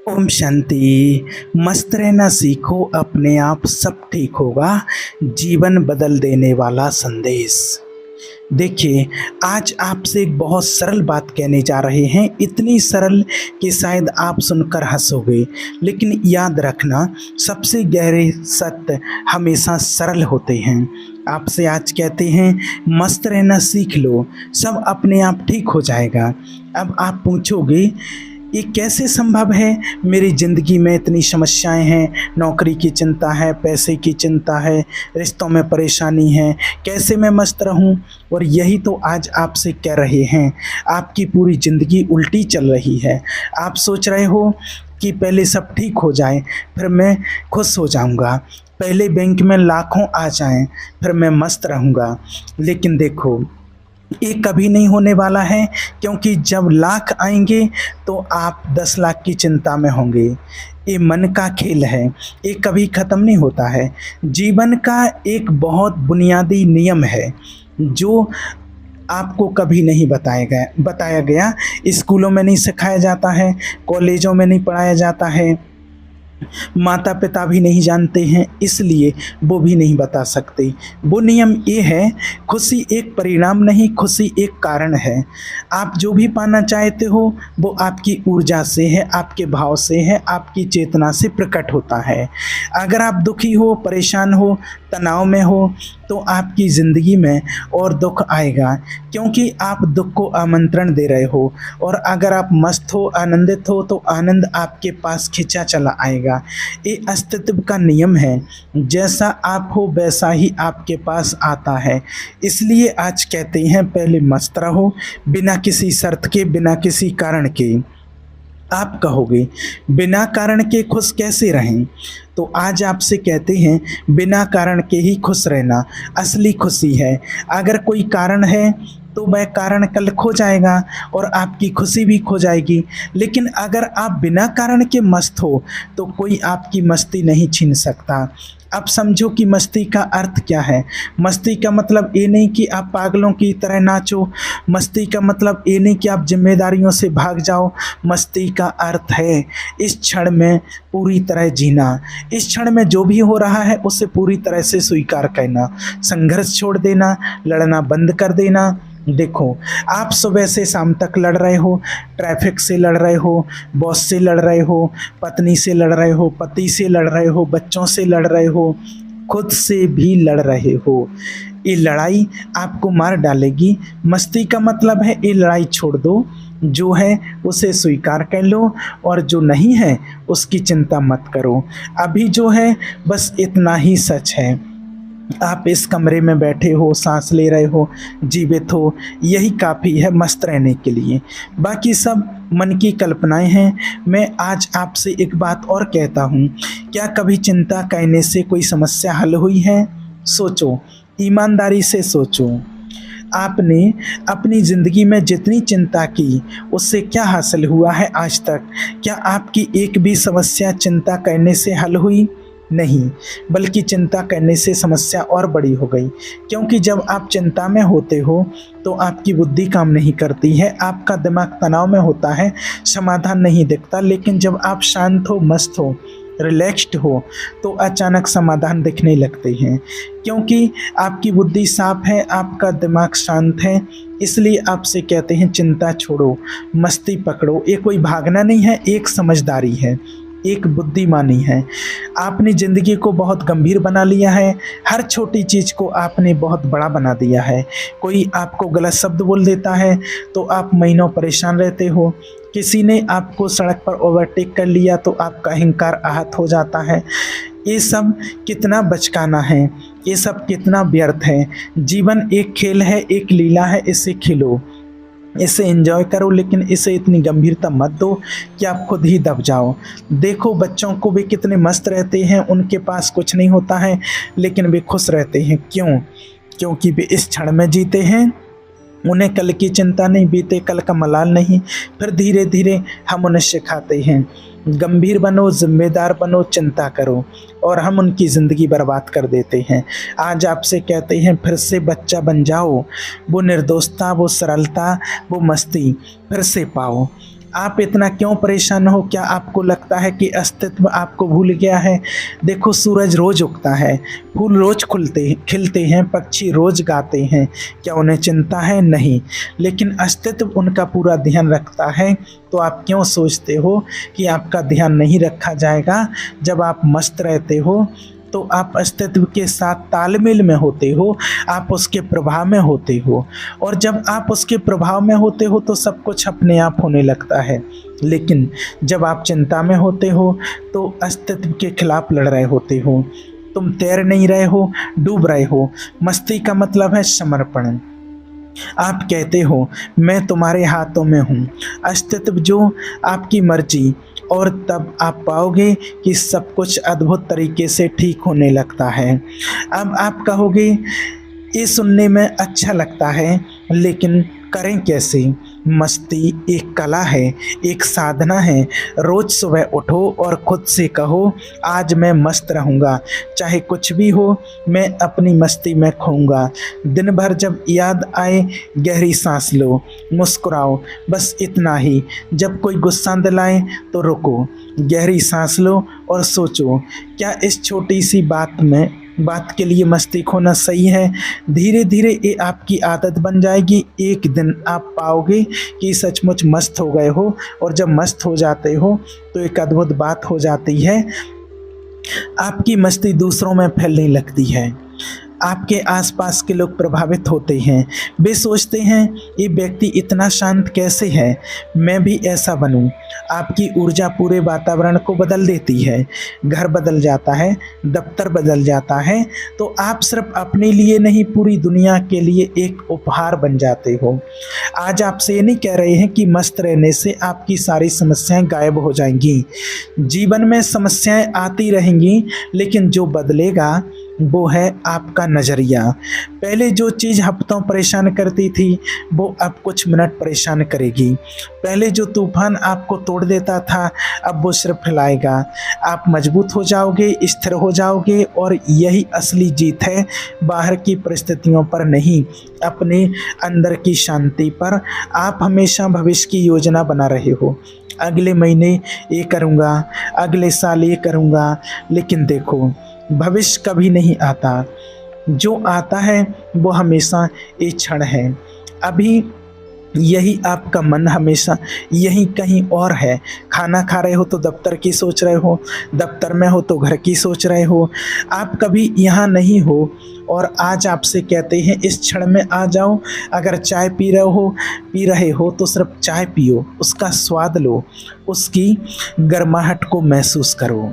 ओम शांति। मस्त रहना सीखो, अपने आप सब ठीक होगा। जीवन बदल देने वाला संदेश। देखिए, आज आपसे एक बहुत सरल बात कहने जा रहे हैं, इतनी सरल कि शायद आप सुनकर हंसोगे। लेकिन याद रखना, सबसे गहरे सत्य हमेशा सरल होते हैं। आपसे आज कहते हैं, मस्त रहना सीख लो, सब अपने आप ठीक हो जाएगा। अब आप पूछोगे, ये कैसे संभव है? मेरी ज़िंदगी में इतनी समस्याएं हैं, नौकरी की चिंता है, पैसे की चिंता है, रिश्तों में परेशानी है, कैसे मैं मस्त रहूं? और यही तो आज आपसे कह रहे हैं, आपकी पूरी ज़िंदगी उल्टी चल रही है। आप सोच रहे हो कि पहले सब ठीक हो जाए, फिर मैं खुश हो जाऊंगा, पहले बैंक में लाखों आ जाएं, फिर मैं मस्त रहूंगा। लेकिन देखो, ये कभी नहीं होने वाला है, क्योंकि जब लाख आएंगे तो आप 10 लाख की चिंता में होंगे। ये मन का खेल है, ये कभी ख़त्म नहीं होता है। जीवन का एक बहुत बुनियादी नियम है जो आपको कभी नहीं बताया गया। स्कूलों में नहीं सिखाया जाता है, कॉलेजों में नहीं पढ़ाया जाता है, माता पिता भी नहीं जानते हैं, इसलिए वो भी नहीं बता सकते। वो नियम ये है, खुशी एक परिणाम नहीं, खुशी एक कारण है। आप जो भी पाना चाहते हो वो आपकी ऊर्जा से है, आपके भाव से है, आपकी चेतना से प्रकट होता है। अगर आप दुखी हो, परेशान हो, तनाव में हो, तो आपकी ज़िंदगी में और दुख आएगा, क्योंकि आप दुख को आमंत्रण दे रहे हो। और अगर आप मस्त हो, आनंदित हो, तो आनंद आपके पास खिंचा चला आएगा। ये अस्तित्व का नियम है, जैसा आप हो वैसा ही आपके पास आता है। इसलिए आज कहते हैं, पहले मस्त रहो, बिना किसी शर्त के, बिना किसी कारण के। आप कहोगे, बिना कारण के खुश कैसे रहें? तो आज आपसे कहते हैं, बिना कारण के ही खुश रहना असली खुशी है। अगर कोई कारण है तो वह कारण कल खो जाएगा और आपकी खुशी भी खो जाएगी। लेकिन अगर आप बिना कारण के मस्त हो तो कोई आपकी मस्ती नहीं छीन सकता। अब समझो कि मस्ती का अर्थ क्या है। मस्ती का मतलब ये नहीं कि आप पागलों की तरह नाचो, मस्ती का मतलब ये नहीं कि आप जिम्मेदारियों से भाग जाओ। मस्ती का अर्थ है इस क्षण में पूरी तरह जीना, इस क्षण में जो भी हो रहा है उसे पूरी तरह से स्वीकार करना, संघर्ष छोड़ देना, लड़ना बंद कर देना। देखो, आप सुबह से शाम तक लड़ रहे हो, ट्रैफिक से लड़ रहे हो, बॉस से लड़ रहे हो, पत्नी से लड़ रहे हो, पति से लड़ रहे हो, बच्चों से लड़ रहे हो, खुद से भी लड़ रहे हो। ये लड़ाई आपको मार डालेगी। मस्ती का मतलब है ये लड़ाई छोड़ दो, जो है उसे स्वीकार कर लो और जो नहीं है उसकी चिंता मत करो। अभी जो है बस इतना ही सच है। आप इस कमरे में बैठे हो, सांस ले रहे हो, जीवित हो, यही काफ़ी है मस्त रहने के लिए। बाकी सब मन की कल्पनाएं हैं। मैं आज आपसे एक बात और कहता हूँ, क्या कभी चिंता करने से कोई समस्या हल हुई है? सोचो, ईमानदारी से सोचो। आपने अपनी ज़िंदगी में जितनी चिंता की उससे क्या हासिल हुआ है आज तक? क्या आपकी एक भी समस्या चिंता करने से हल हुई? नहीं, बल्कि चिंता करने से समस्या और बड़ी हो गई। क्योंकि जब आप चिंता में होते हो तो आपकी बुद्धि काम नहीं करती है, आपका दिमाग तनाव में होता है, समाधान नहीं दिखता। लेकिन जब आप शांत हो, मस्त हो, रिलैक्स्ड हो, तो अचानक समाधान दिखने लगते हैं, क्योंकि आपकी बुद्धि साफ है, आपका दिमाग शांत है। इसलिए आपसे कहते हैं, चिंता छोड़ो, मस्ती पकड़ो। ये कोई भागना नहीं है, एक समझदारी है, एक बुद्धिमानी है। आपने ज़िंदगी को बहुत गंभीर बना लिया है, हर छोटी चीज़ को आपने बहुत बड़ा बना दिया है। कोई आपको गलत शब्द बोल देता है तो आप महीनों परेशान रहते हो। किसी ने आपको सड़क पर ओवरटेक कर लिया तो आपका अहंकार आहत हो जाता है। ये सब कितना बचकाना है, ये सब कितना व्यर्थ है। जीवन एक खेल है, एक लीला है, इसे खेलो, इसे एंजॉय करो, लेकिन इसे इतनी गंभीरता मत दो कि आप खुद ही दब जाओ। देखो, बच्चों को भी कितने मस्त रहते हैं, उनके पास कुछ नहीं होता है लेकिन वे खुश रहते हैं। क्यों? क्योंकि वे इस क्षण में जीते हैं, उन्हें कल की चिंता नहीं, बीते कल का मलाल नहीं। फिर धीरे धीरे हम उन्हें सिखाते हैं, गंभीर बनो, जिम्मेदार बनो, चिंता करो, और हम उनकी ज़िंदगी बर्बाद कर देते हैं। आज आपसे कहते हैं, फिर से बच्चा बन जाओ, वो निर्दोषता, वो सरलता, वो मस्ती फिर से पाओ। आप इतना क्यों परेशान हो? क्या आपको लगता है कि अस्तित्व आपको भूल गया है? देखो, सूरज रोज उगता है, फूल रोज खिलते हैं, पक्षी रोज गाते हैं। क्या उन्हें चिंता है? नहीं। लेकिन अस्तित्व उनका पूरा ध्यान रखता है। तो आप क्यों सोचते हो कि आपका ध्यान नहीं रखा जाएगा? जब आप मस्त रहते हो तो आप अस्तित्व के साथ तालमेल में होते हो, आप उसके प्रभाव में होते हो। और जब आप उसके प्रभाव में होते हो तो सब कुछ अपने आप होने लगता है। लेकिन जब आप चिंता में होते हो तो अस्तित्व के खिलाफ लड़ रहे होते हो। तुम तैर नहीं रहे हो, डूब रहे हो। मस्ती का मतलब है समर्पण। आप कहते हो मैं तुम्हारे हाथों में हूँ, अस्तित्व जो आपकी मर्जी। और तब आप पाओगे कि सब कुछ अद्भुत तरीके से ठीक होने लगता है। अब आप कहोगे ये सुनने में अच्छा लगता है, लेकिन करें कैसे? मस्ती एक कला है, एक साधना है। रोज सुबह उठो और खुद से कहो आज मैं मस्त रहूँगा, चाहे कुछ भी हो मैं अपनी मस्ती में खोऊंगा। दिन भर जब याद आए गहरी सांस लो, मुस्कुराओ, बस इतना ही। जब कोई गुस्सा दिलाए तो रुको, गहरी सांस लो और सोचो क्या इस छोटी सी बात के लिए मस्ती खोना सही है? धीरे धीरे ये आपकी आदत बन जाएगी। एक दिन आप पाओगे कि सचमुच मस्त हो गए हो। और जब मस्त हो जाते हो तो एक अद्भुत बात हो जाती है, आपकी मस्ती दूसरों में फैलने लगती है। आपके आसपास के लोग प्रभावित होते हैं। वे सोचते हैं ये व्यक्ति इतना शांत कैसे है, मैं भी ऐसा बनूं। आपकी ऊर्जा पूरे वातावरण को बदल देती है। घर बदल जाता है, दफ्तर बदल जाता है। तो आप सिर्फ अपने लिए नहीं, पूरी दुनिया के लिए एक उपहार बन जाते हो। आज आपसे ये नहीं कह रहे हैं कि मस्त रहने से आपकी सारी समस्याएं गायब हो जाएंगी। जीवन में समस्याएं आती रहेंगी, लेकिन जो बदलेगा वो है आपका नज़रिया। पहले जो चीज़ हफ्तों परेशान करती थी वो अब कुछ मिनट परेशान करेगी। पहले जो तूफान आपको तोड़ देता था अब वो सिर्फ फैलाएगा। आप मजबूत हो जाओगे, स्थिर हो जाओगे। और यही असली जीत है, बाहर की परिस्थितियों पर नहीं, अपने अंदर की शांति पर। आप हमेशा भविष्य की योजना बना रहे हो, अगले महीने ये करूँगा, अगले साल ये करूँगा। लेकिन देखो, भविष्य कभी नहीं आता, जो आता है वो हमेशा एक क्षण है। अभी यही आपका मन हमेशा यही कहीं और है। खाना खा रहे हो तो दफ्तर की सोच रहे हो, दफ्तर में हो तो घर की सोच रहे हो। आप कभी यहाँ नहीं हो। और आज आपसे कहते हैं इस क्षण में आ जाओ। अगर चाय पी रहे हो तो सिर्फ चाय पियो, उसका स्वाद लो, उसकी गर्माहट को महसूस करो।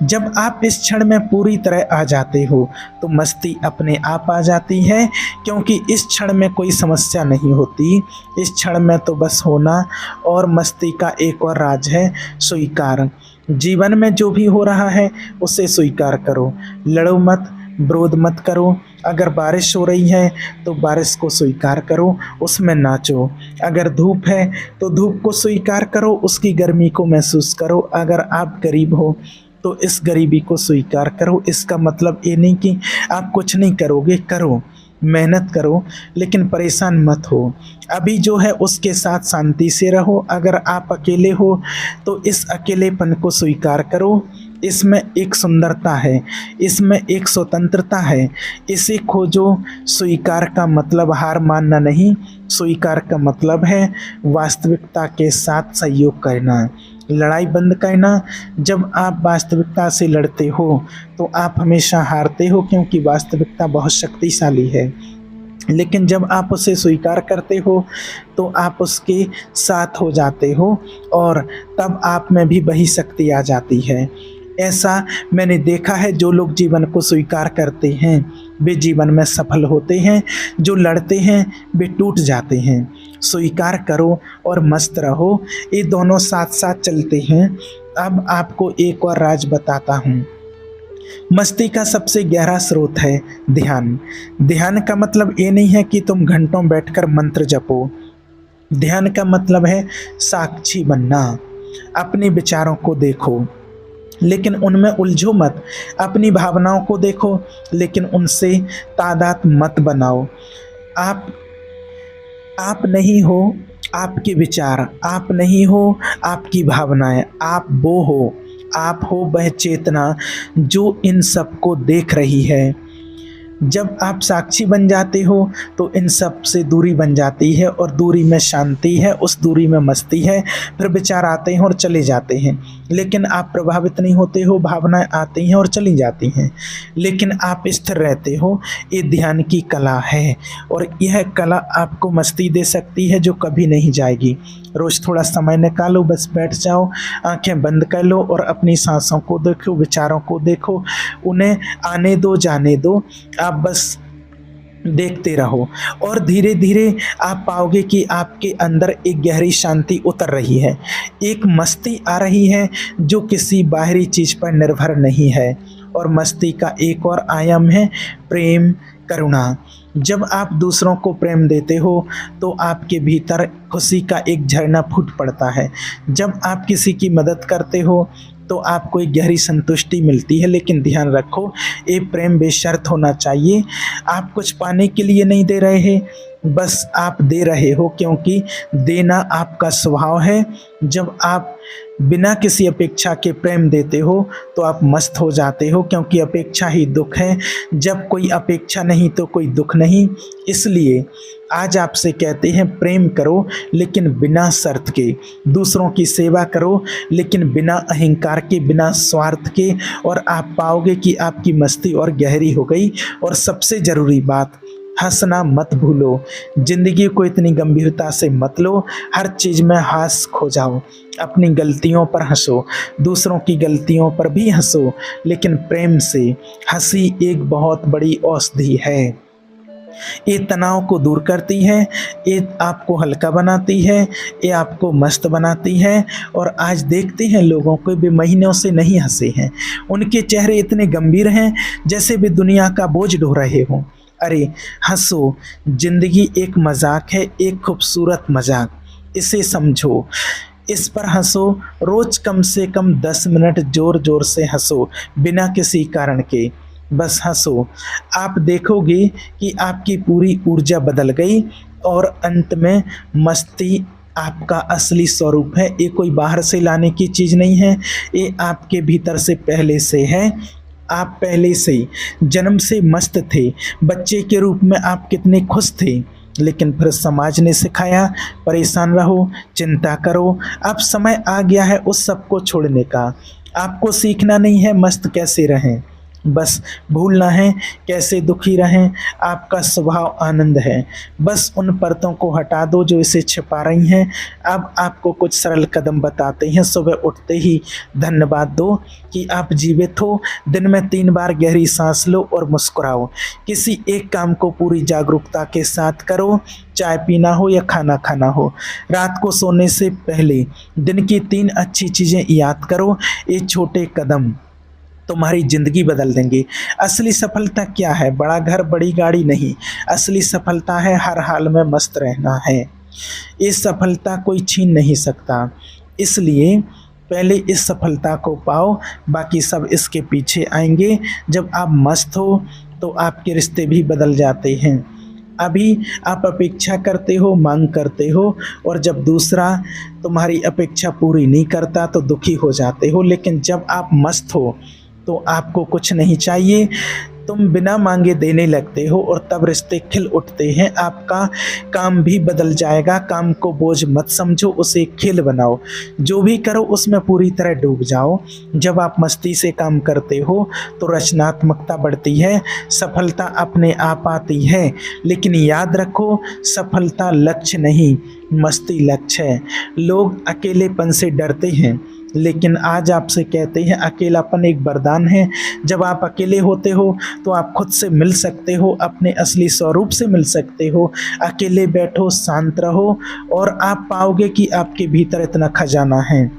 जब आप इस क्षण में पूरी तरह आ जाते हो तो मस्ती अपने आप आ जाती है, क्योंकि इस क्षण में कोई समस्या नहीं होती। इस क्षण में तो बस होना। और मस्ती का एक और राज है स्वीकार। जीवन में जो भी हो रहा है उसे स्वीकार करो, लड़ो मत, विरोध मत करो। अगर बारिश हो रही है तो बारिश को स्वीकार करो, उसमें नाचो। अगर धूप है तो धूप को स्वीकार करो, उसकी गर्मी को महसूस करो। अगर आप गरीब हो तो इस गरीबी को स्वीकार करो। इसका मतलब ये नहीं कि आप कुछ नहीं करोगे, करो, मेहनत करो, लेकिन परेशान मत हो। अभी जो है उसके साथ शांति से रहो। अगर आप अकेले हो तो इस अकेलेपन को स्वीकार करो। इसमें एक सुंदरता है, इसमें एक स्वतंत्रता है। इसे खोजो। स्वीकार का मतलब हार मानना नहीं, स्वीकार का मतलब है वास्तविकता के साथ सहयोग करना, लड़ाई बंद करना। जब आप वास्तविकता से लड़ते हो तो आप हमेशा हारते हो, क्योंकि वास्तविकता बहुत शक्तिशाली है। लेकिन जब आप उसे स्वीकार करते हो तो आप उसके साथ हो जाते हो, और तब आप में भी वही शक्ति आ जाती है। ऐसा मैंने देखा है, जो लोग जीवन को स्वीकार करते हैं वे जीवन में सफल होते हैं, जो लड़ते हैं वे टूट जाते हैं। स्वीकार करो और मस्त रहो, ये दोनों साथ साथ चलते हैं। अब आपको एक और राज बताता हूँ। मस्ती का सबसे गहरा स्रोत है ध्यान। ध्यान का मतलब ये नहीं है कि तुम घंटों बैठकर मंत्र जपो। ध्यान का मतलब है साक्षी बनना। अपने विचारों को देखो लेकिन उनमें उलझो मत। अपनी भावनाओं को देखो लेकिन उनसे तादाद मत बनाओ। आप नहीं हो आपके विचार आप नहीं हो, आपकी भावनाएं आप वो हो, आप हो वह चेतना जो इन सबको देख रही है। जब आप साक्षी बन जाते हो तो इन सब से दूरी बन जाती है और दूरी में शांति है, उस दूरी में मस्ती है। फिर विचार आते हैं और चले जाते हैं, लेकिन आप प्रभावित नहीं होते हो। भावनाएं आती हैं और चली जाती हैं, लेकिन आप स्थिर रहते हो। ये ध्यान की कला है और यह कला आपको मस्ती दे सकती है जो कभी नहीं जाएगी। रोज थोड़ा समय निकालो, बस बैठ जाओ, आंखें बंद कर लो और अपनी सांसों को देखो, विचारों को देखो, उन्हें आने दो, जाने दो। आप बस देखते रहो और धीरे धीरे आप पाओगे कि आपके अंदर एक गहरी शांति उतर रही है, एक मस्ती आ रही है जो किसी बाहरी चीज पर निर्भर नहीं है। और मस्ती का एक और आयाम है प्रेम, करुणा। जब आप दूसरों को प्रेम देते हो तो आपके भीतर खुशी का एक झरना फूट पड़ता है। जब आप किसी की मदद करते हो तो आपको एक गहरी संतुष्टि मिलती है। लेकिन ध्यान रखो, ये प्रेम बेशर्त होना चाहिए। आप कुछ पाने के लिए नहीं दे रहे हैं, बस आप दे रहे हो क्योंकि देना आपका स्वभाव है। जब आप बिना किसी अपेक्षा के प्रेम देते हो तो आप मस्त हो जाते हो, क्योंकि अपेक्षा ही दुख है। जब कोई अपेक्षा नहीं तो कोई दुख नहीं। इसलिए आज आपसे कहते हैं प्रेम करो लेकिन बिना शर्त के, दूसरों की सेवा करो लेकिन बिना अहंकार के, बिना स्वार्थ के, और आप पाओगे कि आपकी मस्ती और गहरी हो गई। और सबसे ज़रूरी बात, हंसना मत भूलो। जिंदगी को इतनी गंभीरता से मत लो, हर चीज़ में हास खो जाओ। अपनी गलतियों पर हंसो, दूसरों की गलतियों पर भी हंसो, लेकिन प्रेम से। हंसी एक बहुत बड़ी औषधि है। ये तनाव को दूर करती है, ये आपको हल्का बनाती है, ये आपको मस्त बनाती है। और आज देखते हैं लोगों को भी महीनों से नहीं हंसे हैं, उनके चेहरे इतने गंभीर हैं जैसे भी दुनिया का बोझ ढो रहे हों। अरे हंसो, जिंदगी एक मजाक है, एक खूबसूरत मजाक, इसे समझो, इस पर हंसो। रोज कम से कम 10 मिनट जोर जोर से हंसो, बिना किसी कारण के, बस हंसो। आप देखोगे कि आपकी पूरी ऊर्जा बदल गई और अंत में मस्ती आपका असली स्वरूप है। ये कोई बाहर से लाने की चीज़ नहीं है, ये आपके भीतर से पहले से है। आप पहले से जन्म से मस्त थे। बच्चे के रूप में आप कितने खुश थे, लेकिन फिर समाज ने सिखाया परेशान रहो, चिंता करो। अब समय आ गया है उस सब को छोड़ने का। आपको सीखना नहीं है मस्त कैसे रहें, बस भूलना है कैसे दुखी रहें। आपका स्वभाव आनंद है, बस उन परतों को हटा दो जो इसे छिपा रही हैं। अब आपको कुछ सरल कदम बताते हैं। सुबह उठते ही धन्यवाद दो कि आप जीवित हो। दिन में 3 बार गहरी सांस लो और मुस्कुराओ। किसी एक काम को पूरी जागरूकता के साथ करो, चाय पीना हो या खाना खाना हो। रात को सोने से पहले दिन की 3 अच्छी चीज़ें याद करो। ये छोटे कदम तुम्हारी ज़िंदगी बदल देंगे। असली सफलता क्या है? बड़ा घर, बड़ी गाड़ी नहीं। असली सफलता है हर हाल में मस्त रहना है। ये सफलता कोई छीन नहीं सकता। इसलिए पहले इस सफलता को पाओ, बाकी सब इसके पीछे आएंगे। जब आप मस्त हो तो आपके रिश्ते भी बदल जाते हैं। अभी आप अपेक्षा करते हो, मांग करते हो, और जब दूसरा तुम्हारी अपेक्षा पूरी नहीं करता तो दुखी हो जाते हो। लेकिन जब आप मस्त हो तो आपको कुछ नहीं चाहिए, तुम बिना मांगे देने लगते हो और तब रिश्ते खिल उठते हैं। आपका काम भी बदल जाएगा। काम को बोझ मत समझो, उसे खेल बनाओ। जो भी करो उसमें पूरी तरह डूब जाओ। जब आप मस्ती से काम करते हो तो रचनात्मकता बढ़ती है, सफलता अपने आप आती है। लेकिन याद रखो, सफलता लक्ष्य नहीं, मस्ती लक्ष्य है। लोग अकेलेपन से डरते हैं, लेकिन आज आपसे कहते हैं अकेलापन एक वरदान है। जब आप अकेले होते हो तो आप खुद से मिल सकते हो, अपने असली स्वरूप से मिल सकते हो। अकेले बैठो, शांत रहो और आप पाओगे कि आपके भीतर इतना खजाना है।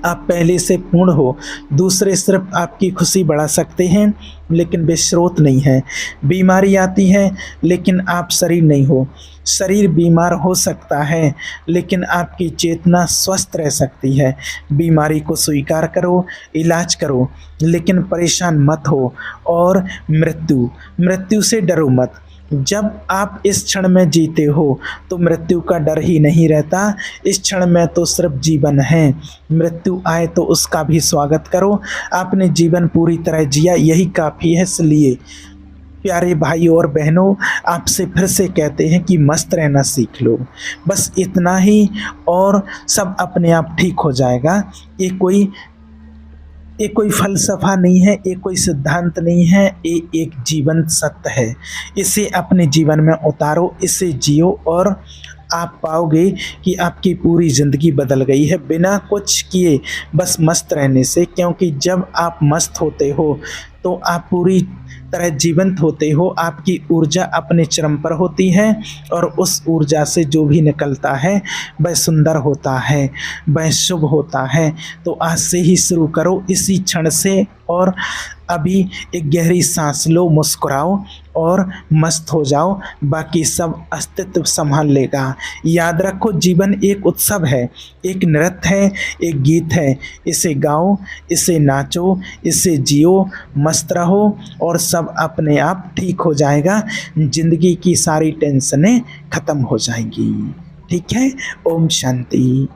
आप पहले से पूर्ण हो। दूसरे सिर्फ आपकी खुशी बढ़ा सकते हैं, लेकिन वे स्रोत नहीं है। बीमारी आती है लेकिन आप शरीर नहीं हो। शरीर बीमार हो सकता है लेकिन आपकी चेतना स्वस्थ रह सकती है। बीमारी को स्वीकार करो, इलाज करो, लेकिन परेशान मत हो। और मृत्यु से डरो मत। जब आप इस क्षण में जीते हो तो मृत्यु का डर ही नहीं रहता। इस क्षण में तो सिर्फ जीवन है। मृत्यु आए तो उसका भी स्वागत करो। आपने जीवन पूरी तरह जिया, यही काफ़ी है। इसलिए प्यारे भाई और बहनों, आपसे फिर से कहते हैं कि मस्त रहना सीख लो। बस इतना ही, और सब अपने आप ठीक हो जाएगा। ये कोई फ़लसफ़ा नहीं है, ये कोई सिद्धांत नहीं है, ये एक जीवन सत्य है। इसे अपने जीवन में उतारो, इसे जियो, और आप पाओगे कि आपकी पूरी ज़िंदगी बदल गई है बिना कुछ किए, बस मस्त रहने से। क्योंकि जब आप मस्त होते हो तो आप पूरी तरह जीवंत होते हो, आपकी ऊर्जा अपने चरम पर होती है, और उस ऊर्जा से जो भी निकलता है वह सुंदर होता है, वह शुभ होता है। तो आज से ही शुरू करो, इसी क्षण से। और अभी एक गहरी सांस लो, मुस्कुराओ और मस्त हो जाओ, बाकी सब अस्तित्व संभाल लेगा। याद रखो, जीवन एक उत्सव है, एक नृत्य है, एक गीत है। इसे गाओ, इसे नाचो, इसे जियो, मस्त रहो, और सब अपने आप ठीक हो जाएगा। जिंदगी की सारी टेंशनें खत्म हो जाएंगी। ठीक है। ओम शांति।